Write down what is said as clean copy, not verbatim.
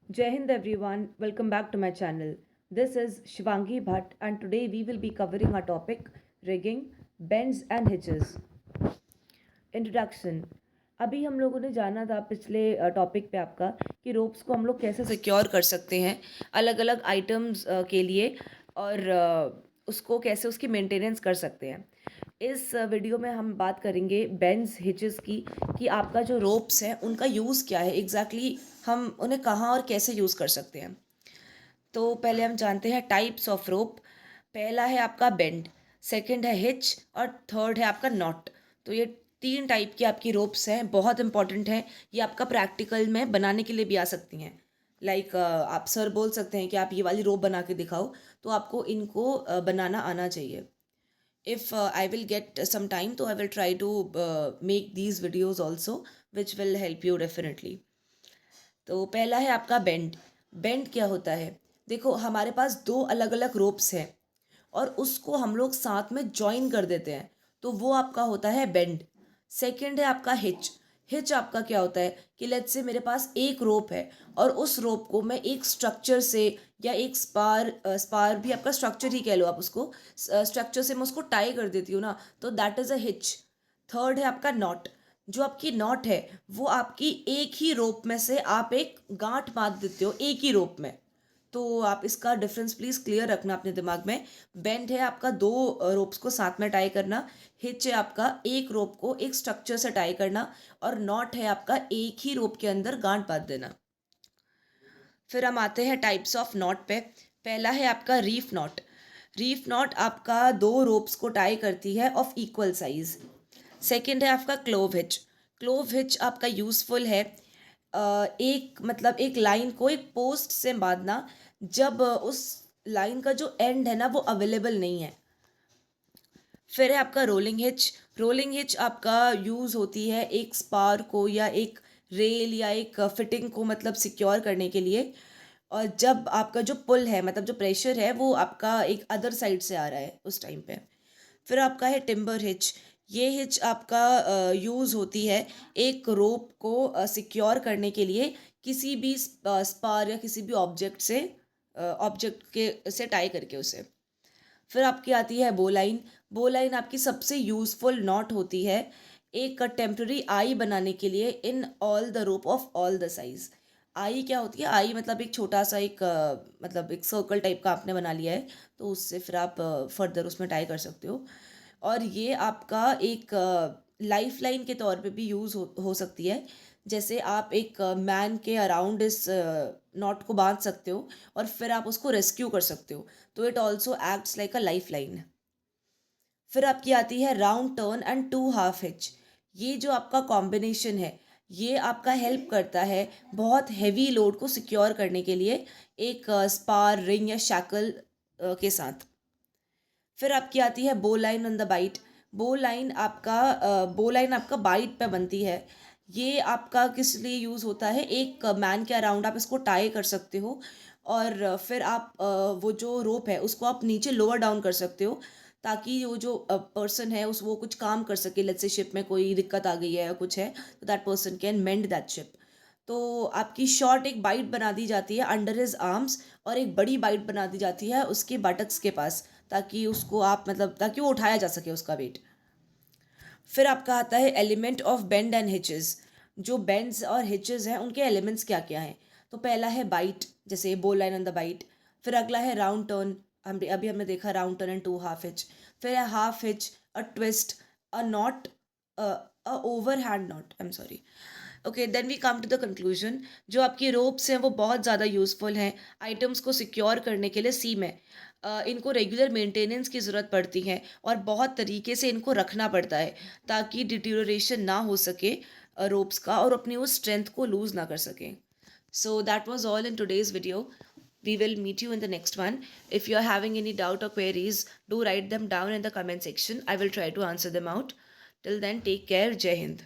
Jai Hind everyone, welcome back to my channel. This is Shivangi Bhatt and today we will be covering our topic rigging, bends and hitches. Introduction. अभी हम लोगों ने जाना था पिछले topic पे आपका कि रोप्स को हम लोग कैसे सिक्योर कर सकते हैं अलग अलग आइटम्स के लिए और उसको कैसे उसकी मेंटेनेंस कर सकते हैं। इस वीडियो में हम बात करेंगे बेंड्स हिचेस की कि आपका जो रोप्स है उनका यूज़ क्या है एग्जैक्टली हम उन्हें कहाँ और कैसे यूज़ कर सकते हैं। तो पहले हम जानते हैं टाइप्स ऑफ रोप। पहला है आपका बेंड, सेकंड है हिच और थर्ड है आपका नॉट। तो ये तीन टाइप की आपकी रोप्स हैं, बहुत इंपॉर्टेंट हैं। ये आपका प्रैक्टिकल में बनाने के लिए भी आ सकती हैं। आप सर बोल सकते हैं कि आप ये वाली रोप बना के दिखाओ, तो आपको इनको बनाना आना चाहिए। If I will get some time, तो I will try to make these videos also, which will help you definitely. तो पहला है आपका बेंड। बेंड क्या होता है? देखो हमारे पास दो अलग अलग रोप्स हैं और उसको हम लोग साथ में जॉइन कर देते हैं, तो वो आपका होता है बेंड। सेकंड है आपका हिच। हिच आपका क्या होता है कि लेट्स से मेरे पास एक रोप है और उस रोप को मैं एक स्ट्रक्चर से या एक स्पार भी आपका स्ट्रक्चर ही कह लो, आप उसको स्ट्रक्चर से मैं उसको टाई कर देती हूँ ना, तो that is a hitch. Third है आपका नॉट। जो आपकी नॉट है वो आपकी एक ही रोप में से आप एक गांठ बांध देते हो एक ही रोप में। तो आप इसका डिफरेंस प्लीज क्लियर रखना अपने दिमाग में। बेंड है आपका दो रोप्स को साथ में टाई करना, हिच है आपका एक रोप को एक स्ट्रक्चर से टाई करना और नॉट है आपका एक ही रोप के अंदर गांठ बांध देना। फिर हम आते हैं टाइप्स ऑफ नॉट पे। पहला है आपका रीफ नॉट। रीफ नॉट आपका दो रोप्स को टाई करती है ऑफ इक्वल साइज। सेकंड है आपका क्लोव हिच। क्लोव हिच आपका यूज़फुल है एक मतलब एक लाइन को एक पोस्ट से बांधना जब उस लाइन का जो एंड है ना वो अवेलेबल नहीं है। फिर है आपका रोलिंग हिच। रोलिंग हिच आपका यूज़ होती है एक स्पार को या एक रेल या एक फिटिंग को मतलब सिक्योर करने के लिए, और जब आपका जो पुल है मतलब जो प्रेशर है वो आपका एक अदर साइड से आ रहा है उस टाइम पे। फिर आपका है टिम्बर हिच। ये हिच आपका यूज़ होती है एक रोप को सिक्योर करने के लिए किसी भी स्पार या किसी भी ऑब्जेक्ट से ऑब्जेक्ट के से टाई करके उसे। फिर आपकी आती है बो लाइन। बो लाइन आपकी सबसे यूज़फुल नॉट होती है एक टेम्प्ररी आई बनाने के लिए in all the rope of all the size. Eye क्या होती है? आई मतलब एक छोटा सा एक मतलब एक सर्कल टाइप का आपने बना लिया है, तो उससे फिर आप फर्दर उसमें टाई कर सकते हो। और ये आपका एक लाइफ लाइन के तौर पे भी यूज़ हो सकती है। जैसे आप एक मैन के अराउंड इस नॉट को बांध सकते हो और फिर आप उसको रेस्क्यू कर सकते हो, तो it also acts like a life line. फिर आपकी आती है round turn and two half hitch. ये जो आपका कॉम्बिनेशन है ये आपका हेल्प करता है बहुत हैवी लोड को सिक्योर करने के लिए एक स्पार रिंग या शैकल के साथ। फिर आपकी आती है बो लाइन ऑन द बाइट। बो लाइन आपका बाइट पे बनती है। ये आपका किस लिए यूज़ होता है? एक मैन के अराउंड आप इसको टाई कर सकते हो और फिर आप वो जो रोप है उसको आप नीचे लोअर डाउन कर सकते हो, ताकि वो जो पर्सन है उस वो कुछ काम कर सके। लेट्स से शिप में कोई दिक्कत आ गई है या कुछ है, तो that person can mend that ship. तो आपकी शॉर्ट एक बाइट बना दी जाती है अंडर हिज आर्म्स और एक बड़ी बाइट बना दी जाती है उसके बटक्स के पास, ताकि उसको आप मतलब ताकि वो उठाया जा सके उसका वेट। फिर आपका आता है एलिमेंट ऑफ बेंड एंड हिचेस। जो बेंड्स और हिचेस हैं उनके एलिमेंट्स क्या क्या हैं? तो पहला है बाइट, जैसे बो लाइन ऑन द बाइट। फिर अगला है राउंड टर्न, हम अभी हमने देखा round turn and two half hitch. फिर है half hitch, a twist, a knot, a over hand knot, I am sorry. Okay, then we come to the conclusion. जो आपकी रोप्स हैं वो बहुत ज़्यादा यूज़फुल हैं आइटम्स को सिक्योर करने के लिए सी में। इनको रेगुलर मेंटेनेंस की ज़रूरत पड़ती है और बहुत तरीके से इनको रखना पड़ता है ताकि डिटीरियोरेशन ना हो सके रोप्स का और अपनी उस स्ट्रेंथ को लूज़ ना कर सकें। So that was all in today's video. We will meet you in the next one. If you are having any doubt or queries, do write them down in the comment section. I will try to answer them out. Till then, take care. Jai Hind.